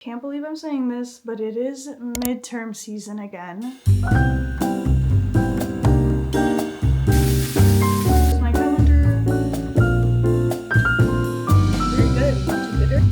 Can't believe I'm saying this, but it is midterm season again. Here's my calendar. Very good, not too bitter.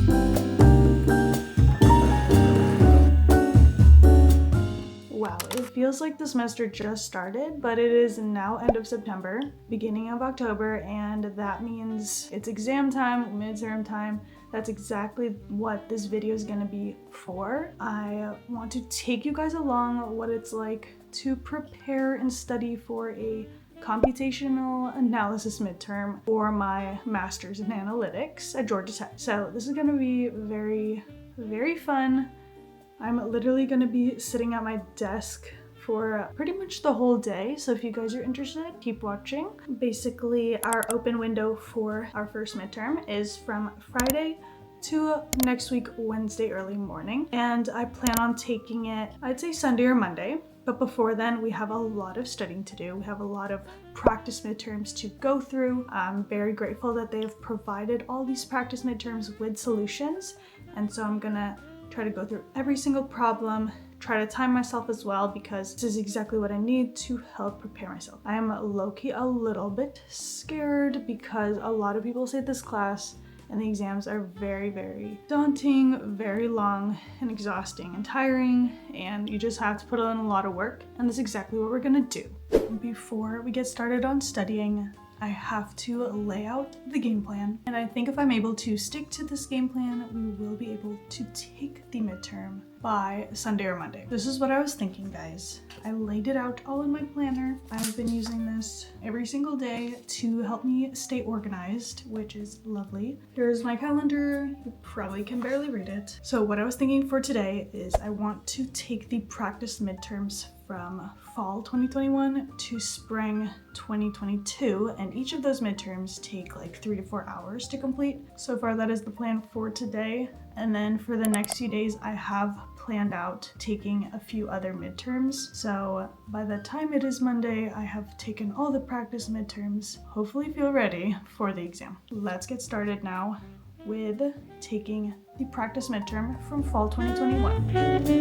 Wow, it feels like the semester just started, but it is now end of September, beginning of October, and that means it's exam time, midterm time. That's exactly what this video is going to be for. I want to take you guys along what it's like to prepare and study for a computational analysis midterm for my master's in analytics at Georgia Tech. So this is going to be very, very fun. I'm literally going to be sitting at my desk for pretty much the whole day, so if you guys are interested, keep watching. Basically, our open window for our first midterm is from Friday to next week, Wednesday early morning, and I plan on taking it, I'd say Sunday or Monday. But before then, we have a lot of studying to do. We have a lot of practice midterms to go through. I'm very grateful that they have provided all these practice midterms with solutions, and so I'm gonna try to go through every single problem, try to time myself as well, because this is exactly what I need to help prepare myself. I am low-key a little bit scared because a lot of people say this class and the exams are very, very daunting, very long and exhausting and tiring, and you just have to put in a lot of work, and that's exactly what we're gonna do. Before we get started on studying, I have to lay out the game plan, and I think if I'm able to stick to this game plan, we will be able to take the midterm by Sunday or Monday. This is what I was thinking, guys. I laid it out all in my planner. I've been using this every single day to help me stay organized, which is lovely. Here's my calendar. You probably can barely read it. So what I was thinking for today is I want to take the practice midterms from fall 2021 to spring 2022, and each of those midterms take like 3 to 4 hours to complete. So far that is the plan for today, and then for the next few days I have planned out taking a few other midterms. So by the time it is Monday, I have taken all the practice midterms. Hopefully feel ready for the exam. Let's get started now with taking the practice midterm from fall 2021.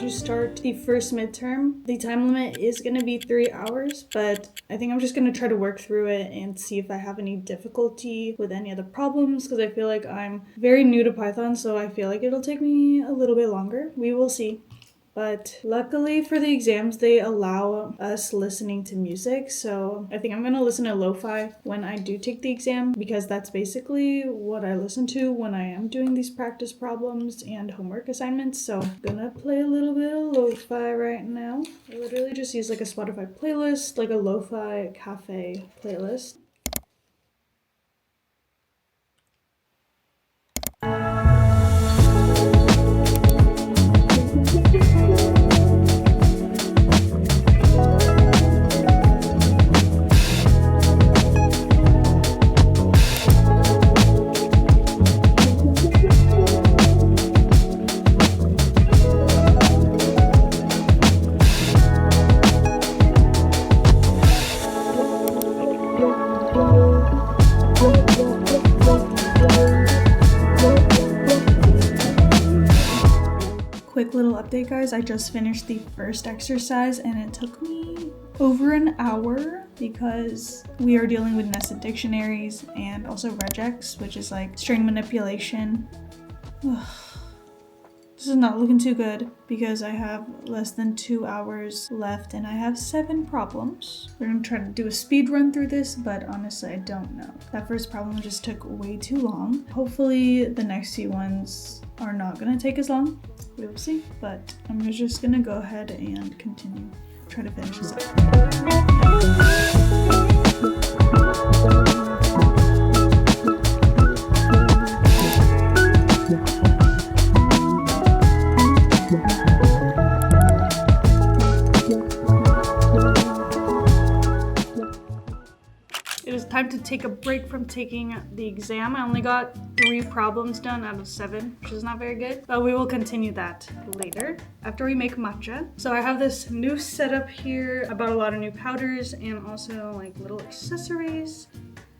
Start the first midterm. The time limit is going to be 3 hours, but I think I'm just going to try to work through it and see if I have any difficulty with any of the problems, because I feel like I'm very new to Python, so I feel like it'll take me a little bit longer. We will see. But luckily for the exams, they allow us listening to music, so I think I'm going to listen to lo-fi when I do take the exam, because that's basically what I listen to when I am doing these practice problems and homework assignments. So I'm going to play a little bit of lo-fi right now. I literally just use like a Spotify playlist, like a lo-fi cafe playlist. Quick little update, guys. I just finished the first exercise and it took me over an hour because we are dealing with nested dictionaries and also regex, which is like string manipulation. This is not looking too good because I have less than 2 hours left and I have 7 problems. We're gonna try to do a speed run through this, but honestly, I don't know. That first problem just took way too long. Hopefully the next few ones are not gonna take as long. We will see, but I'm just gonna go ahead and continue. Try to finish this up. It is time to take a break from taking the exam. I only got 3 problems done out of 7, which is not very good, but we will continue that later after we make matcha. So I have this new setup here. I bought a lot of new powders and also like little accessories.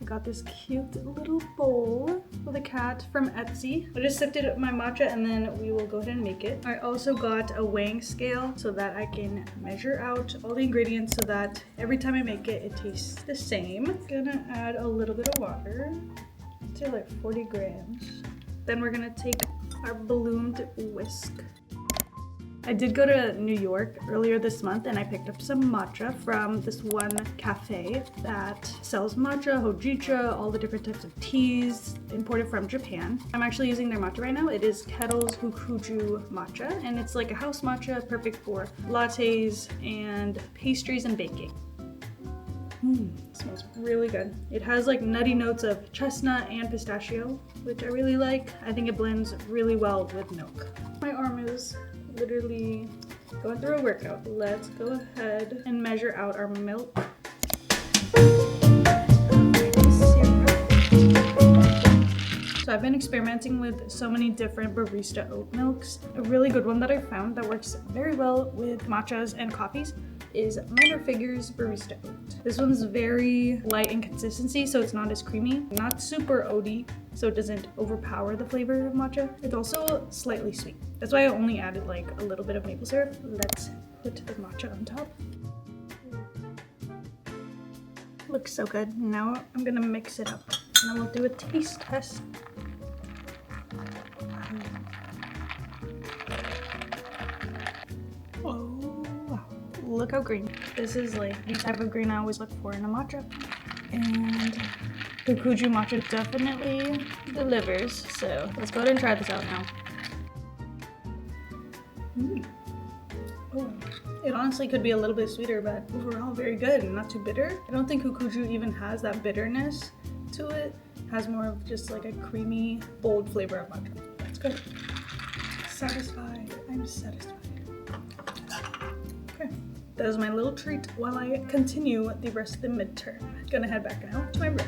I got this cute little bowl with a cat from Etsy. I just sifted my matcha and then we will go ahead and make it. I also got a weighing scale so that I can measure out all the ingredients so that every time I make it, it tastes the same. I'm gonna add a little bit of water to like 40 grams. Then we're gonna take our ballooned whisk. I did go to New York earlier this month and I picked up some matcha from this one cafe that sells matcha, hojicha, all the different types of teas imported from Japan. I'm actually using their matcha right now. It is Kettle's Hukuju matcha and it's like a house matcha, perfect for lattes and pastries and baking. It smells really good. It has like nutty notes of chestnut and pistachio, which I really like. I think it blends really well with milk. My arm is literally going through a workout. Let's go ahead and measure out our milk. So I've been experimenting with so many different barista oat milks. A really good one that I found that works very well with matchas and coffees is Minor Figures Barista Oat. This one's very light in consistency, so it's not as creamy, not super oaty, so it doesn't overpower the flavor of matcha. It's also slightly sweet. That's why I only added like a little bit of maple syrup. Let's put the matcha on top. Looks so good. Now I'm gonna mix it up and then we'll do a taste test. Look how green. This is like the type of green I always look for in a matcha. And Hukuju matcha definitely delivers. So let's go ahead and try this out now. Oh, it honestly could be a little bit sweeter, but overall very good and not too bitter. I don't think Hukuju even has that bitterness to it. It has more of just like a creamy, bold flavor of matcha. That's good. Satisfied. I'm satisfied. Okay. That was my little treat while I continue the rest of the midterm. Gonna head back now to my room.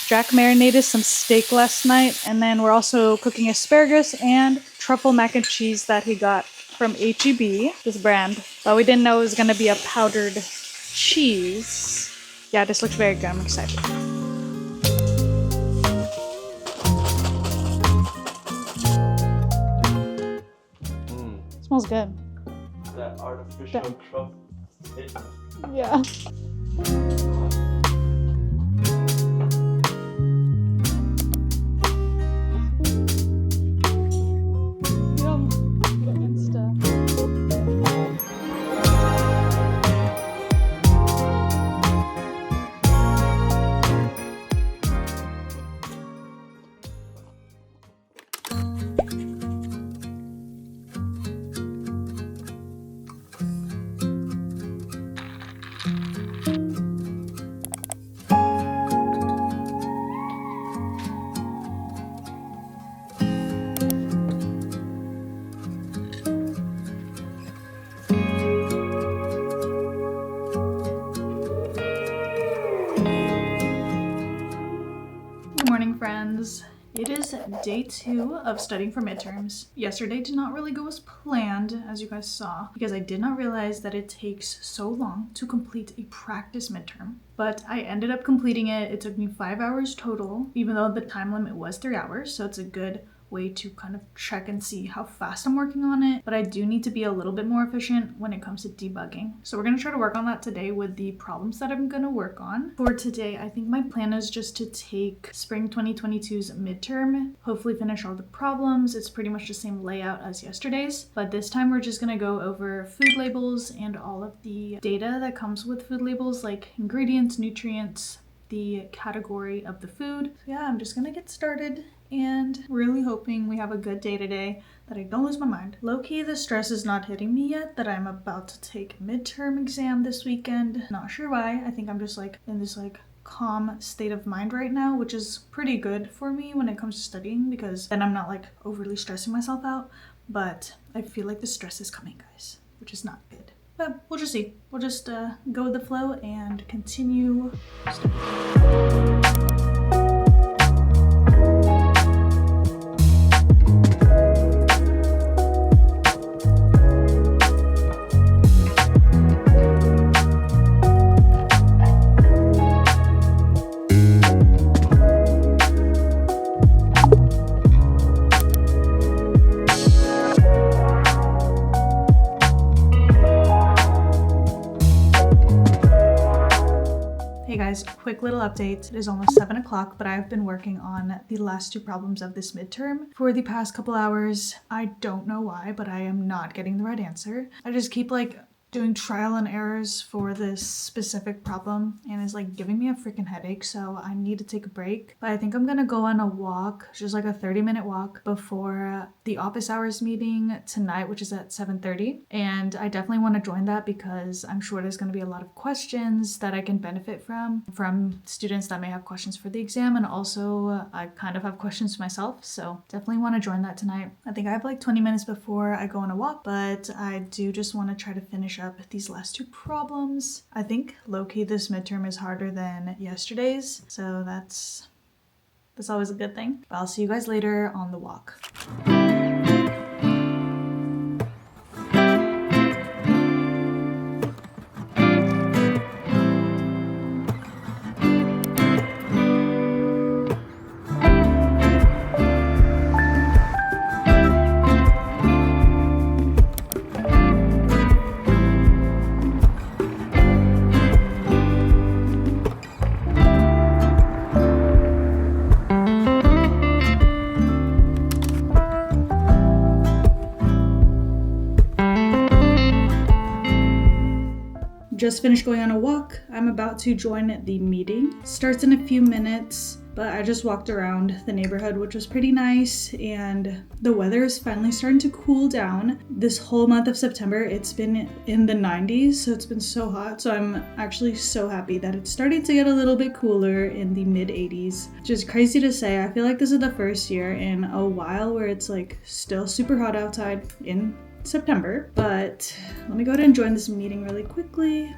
Jack marinated some steak last night, and then we're also cooking asparagus and truffle mac and cheese that he got from HEB, this brand. But we didn't know it was going to be a powdered cheese. Yeah, this looks very good. I'm excited. Smells good. That artificial truffle. Yeah. Friends, it is day 2 of studying for midterms. Yesterday did not really go as planned, as you guys saw, because I did not realize that it takes so long to complete a practice midterm. But I ended up completing it. It took me 5 hours total, even though the time limit was 3 hours, so it's a good way to kind of check and see how fast I'm working on it, but I do need to be a little bit more efficient when it comes to debugging. So we're going to try to work on that today with the problems that I'm going to work on. For today, I think my plan is just to take spring 2022's midterm, hopefully finish all the problems. It's pretty much the same layout as yesterday's, but this time we're just going to go over food labels and all of the data that comes with food labels, like ingredients, nutrients, the category of the food. So yeah, I'm just gonna get started and really hoping we have a good day today, that I don't lose my mind. Low-key, the stress is not hitting me yet that I'm about to take a midterm exam this weekend. Not sure why. I think I'm just like in this like calm state of mind right now, which is pretty good for me when it comes to studying, because then I'm not like overly stressing myself out. But I feel like the stress is coming, guys, which is not good. But we'll just see. We'll just go with the flow and continue studying. Hey guys, quick little update. It is almost 7 o'clock, but I've been working on the last 2 problems of this midterm for the past couple hours. I don't know why, but I am not getting the right answer. I just keep like doing trial and errors for this specific problem, and it's like giving me a freaking headache, so I need to take a break. But I think I'm gonna go on a walk, just like a 30-minute walk before the office hours meeting tonight, which is at 7:30. And I definitely want to join that because I'm sure there's going to be a lot of questions that I can benefit from students that may have questions for the exam, and also I kind of have questions myself, so definitely want to join that tonight. I think I have like 20 minutes before I go on a walk, but I do just want to try to finish up these last 2 problems. I think low-key this midterm is harder than yesterday's, so that's always a good thing. But I'll see you guys later on the walk. Just finished going on a walk. I'm about to join the meeting. Starts in a few minutes, but I just walked around the neighborhood, which was pretty nice, and the weather is finally starting to cool down. This whole month of September, it's been in the 90s, so it's been so hot. So I'm actually so happy that it's starting to get a little bit cooler in the mid 80s. Which is crazy to say. I feel like this is the first year in a while where it's like still super hot outside in September. But let me go ahead and join this meeting really quickly.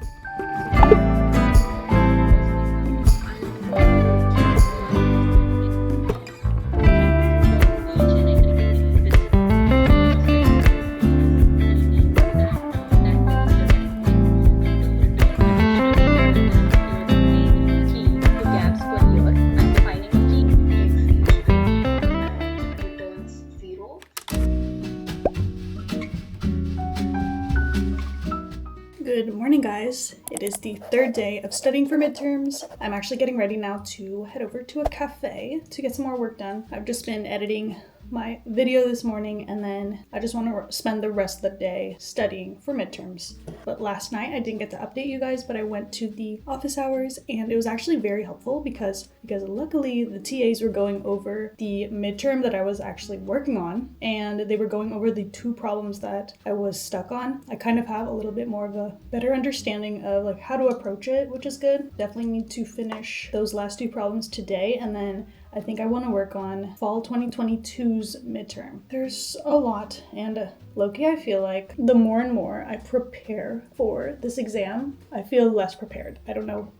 Good morning, guys. It is the 3rd day of studying for midterms. I'm actually getting ready now to head over to a cafe to get some more work done. I've just been editing my video this morning, and then I just want to spend the rest of the day studying for midterms. But last night I didn't get to update you guys, but I went to the office hours, and it was actually very helpful because luckily the TAs were going over the midterm that I was actually working on, and they were going over the 2 problems that I was stuck on. I kind of have a little bit more of a better understanding of like how to approach it, which is good. Definitely need to finish those last 2 problems today, and then I think I want to work on fall 2022's midterm. There's a lot, and low-key I feel like the more and more I prepare for this exam, I feel less prepared. I don't know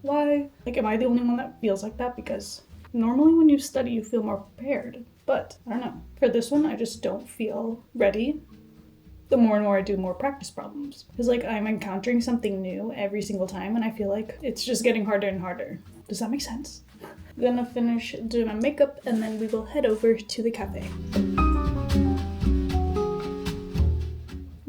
why. Like, am I the only one that feels like that? Because normally when you study, you feel more prepared. But I don't know. For this one, I just don't feel ready. The more and more I do more practice problems. Because like I'm encountering something new every single time, and I feel like it's just getting harder and harder. Does that make sense? I'm gonna finish doing my makeup, and then we will head over to the cafe.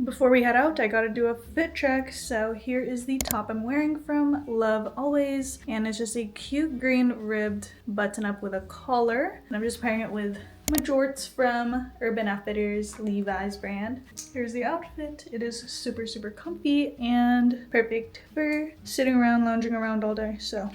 Before we head out, I gotta do a fit check. So here is the top I'm wearing from Love Always, and it's just a cute green ribbed button up with a collar, and I'm just pairing it with my jorts from Urban Outfitters Levi's brand. Here's the outfit. It is super, super comfy and perfect for sitting around, lounging around all day. So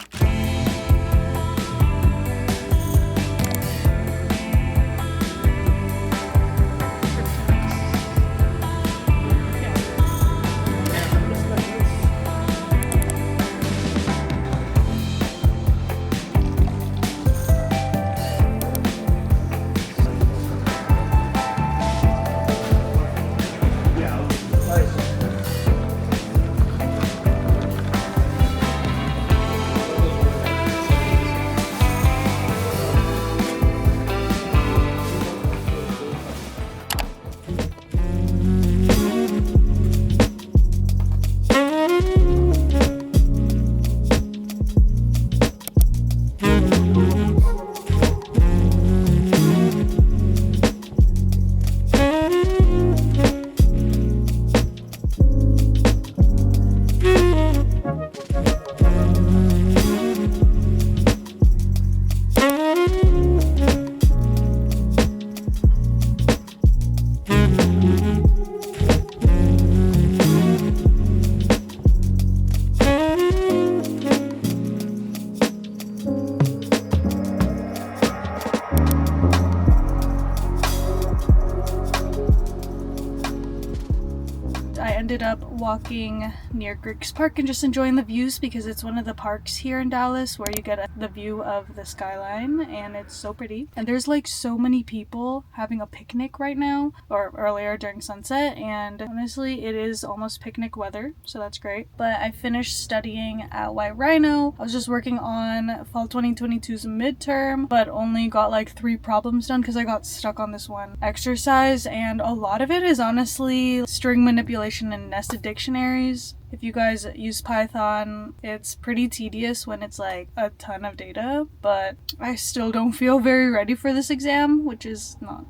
up walking near Griggs Park and just enjoying the views because it's one of the parks here in Dallas where you get the view of the skyline and it's so pretty. And there's like so many people having a picnic right now or earlier during sunset, and honestly it is almost picnic weather, so that's great. But I finished studying at White Rhino. I was just working on fall 2022's midterm, but only got like 3 problems done because I got stuck on this one exercise, and a lot of it is honestly string manipulation and nested dictionaries. If you guys use Python, it's pretty tedious when it's like a ton of data, but I still don't feel very ready for this exam, which is not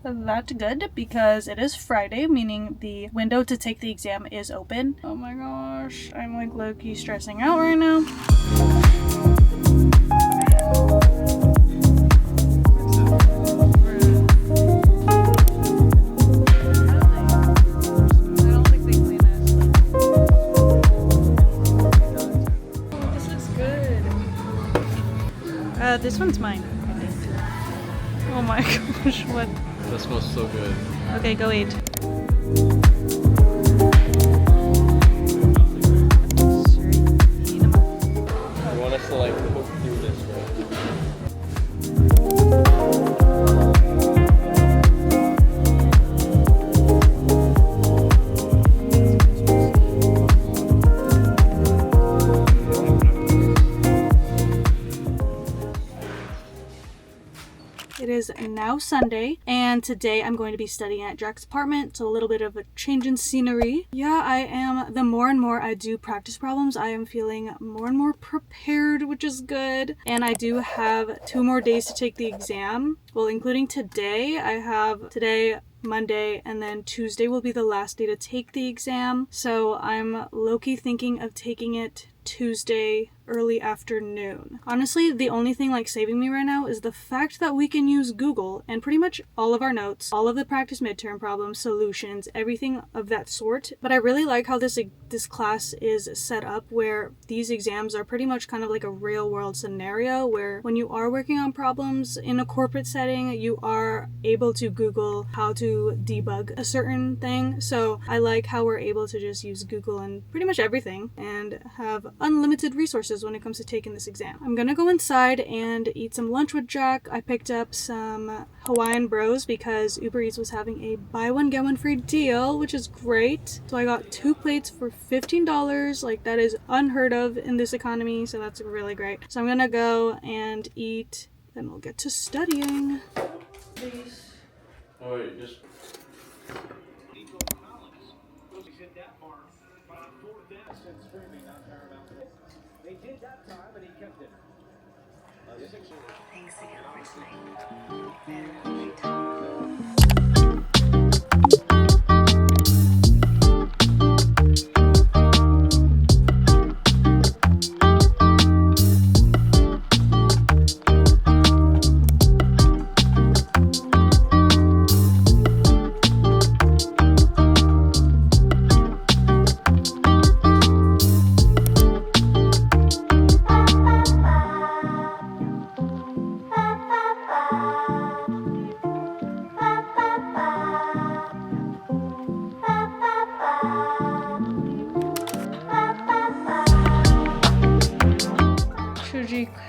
that good because it is Friday, meaning the window to take the exam is open. Oh my gosh, I'm like low-key stressing out right now. This one's mine, I think. Oh my gosh, what? That smells so good. Okay, go eat. You want us to like poke through this, right? It is now Sunday, and today I'm going to be studying at Jack's apartment. It's a little bit of a change in scenery. Yeah, I am. The more and more I do practice problems, I am feeling more and more prepared, which is good. And I do have 2 more days to take the exam. Well, including today. I have today, Monday, and then Tuesday will be the last day to take the exam. So I'm low-key thinking of taking it Tuesday early afternoon. Honestly, the only thing like saving me right now is the fact that we can use Google and pretty much all of our notes, all of the practice midterm problems, solutions, everything of that sort. But I really like how this class is set up, where these exams are pretty much kind of like a real world scenario where when you are working on problems in a corporate setting, you are able to Google how to debug a certain thing. So I like how we're able to just use Google and pretty much everything and have unlimited resources when it comes to taking this exam. I'm gonna go inside and eat some lunch with Jack. I picked up some Hawaiian Bros because Uber Eats was having a buy one get one free deal, which is great. So I got 2 plates for $15. Like, that is unheard of in this economy, so that's really great. So I'm gonna go and eat, then we'll get to studying. Please. Oh wait, just They did that time, and he kept it. Thanks again for listening.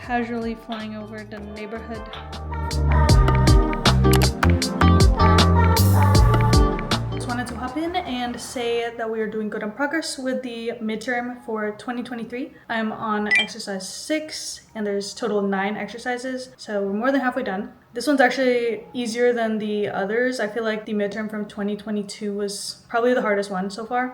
Casually flying over the neighborhood. Just wanted to hop in and say that we are doing good on progress with the midterm for 2023. I'm on exercise 6 and there's total 9 exercises, so we're more than halfway done. This one's actually easier than the others. I feel like the midterm from 2022 was probably the hardest one so far.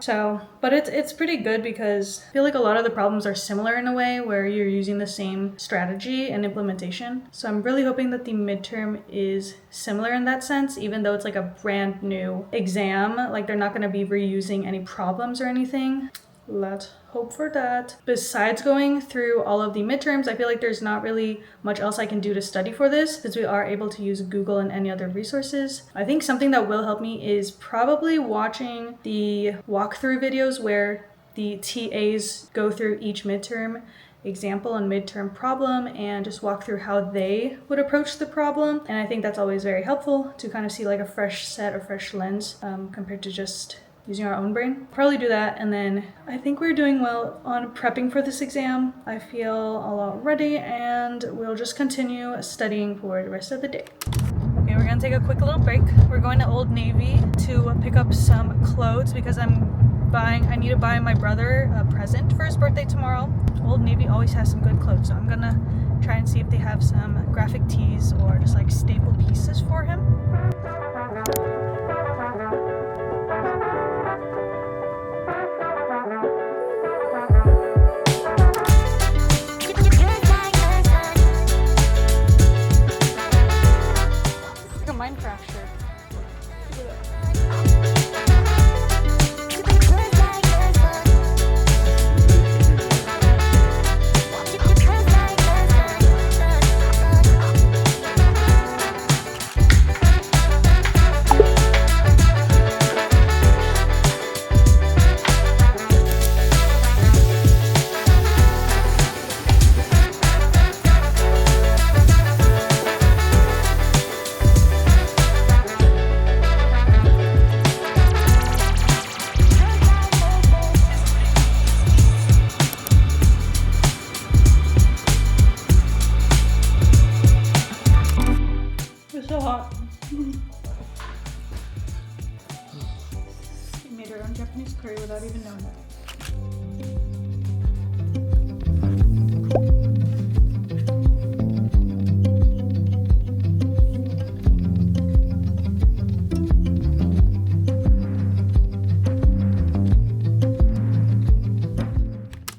But it's pretty good because I feel like a lot of the problems are similar in a way where you're using the same strategy and implementation. So I'm really hoping that the midterm is similar in that sense, even though it's like a brand new exam. Like, they're not going to be reusing any problems or anything. Let's hope for that. Besides going through all of the midterms, I feel like there's not really much else I can do to study for this since we are able to use Google and any other resources. I think something that will help me is probably watching the walkthrough videos where the TAs go through each midterm example and midterm problem and just walk through how they would approach the problem. And I think that's always very helpful to kind of see like a fresh set or fresh lens compared to just using our own brain. Probably do that, and then I think we're doing well on prepping for this exam. I feel a lot ready, and we'll just continue studying for the rest of the day. Okay, we're gonna take a quick little break. We're going to Old Navy to pick up some clothes because I need to buy my brother a present for his birthday tomorrow. Old Navy always has some good clothes, so I'm gonna try and see if they have some graphic tees or just like staple pieces for him. So hot. We made our own Japanese curry without even knowing that.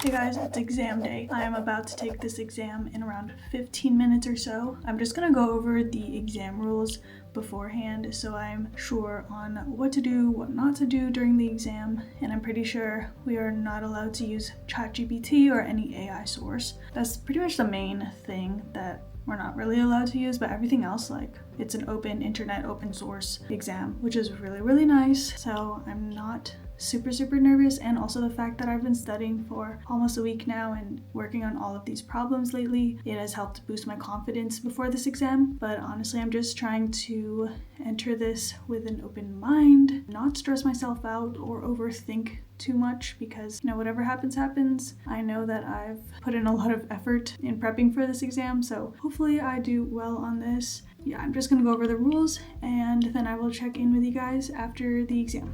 Hey guys, it's exam day. I am about to take this exam in around 15 minutes or so. I'm just gonna go over the exam rules beforehand so I'm sure on what to do, what not to do during the exam, and I'm pretty sure we are not allowed to use ChatGPT or any AI source. That's pretty much the main thing that we're not really allowed to use, but everything else, like, it's an open internet, open source exam, which is really nice. So I'm not super nervous, and also the fact that I've been studying for almost a week now and working on all of these problems lately, it has helped boost my confidence before this exam. But honestly, I'm just trying to enter this with an open mind, not stress myself out or overthink too much, because whatever happens. I know that I've put in a lot of effort in prepping for this exam, so hopefully I do well on this. Yeah, I'm just gonna go over the rules and then I will check in with you guys after the exam.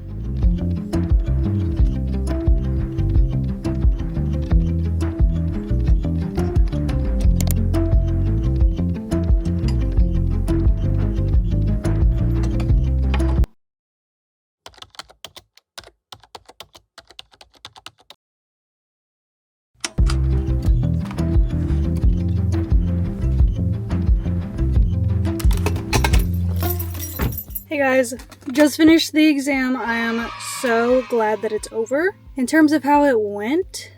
Hey guys, just finished the exam. I am so glad that it's over. In terms of how it went,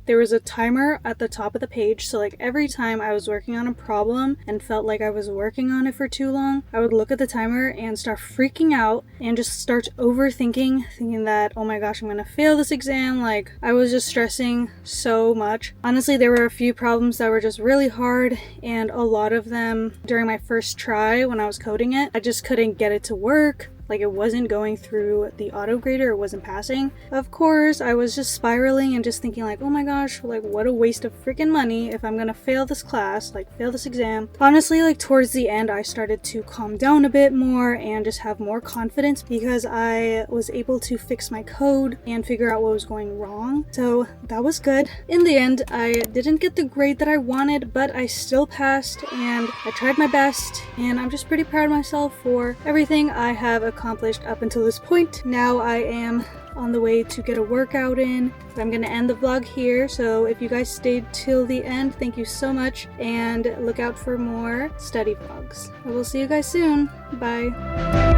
there was a timer at the top of the page, so like every time I was working on a problem and felt like I was working on it for too long, I would look at the timer and start freaking out and just start overthinking, thinking that, oh my gosh, I'm gonna fail this exam. Like, I was just stressing so much. Honestly, there were a few problems that were just really hard, and a lot of them during my first try when I was coding it, I just couldn't get it to work. Like, it wasn't going through the auto grader, it wasn't passing. Of course, I was just spiraling and just thinking like, oh my gosh, like what a waste of freaking money if I'm gonna fail this class, like fail this exam. Honestly, like towards the end, I started to calm down a bit more and just have more confidence because I was able to fix my code and figure out what was going wrong. So that was good. In the end, I didn't get the grade that I wanted, but I still passed and I tried my best, and I'm just pretty proud of myself for everything I have accomplished up until this point. Now I am on the way to get a workout in. I'm gonna end the vlog here, so if you guys stayed till the end, thank you so much, and look out for more study vlogs. I will see you guys soon. Bye.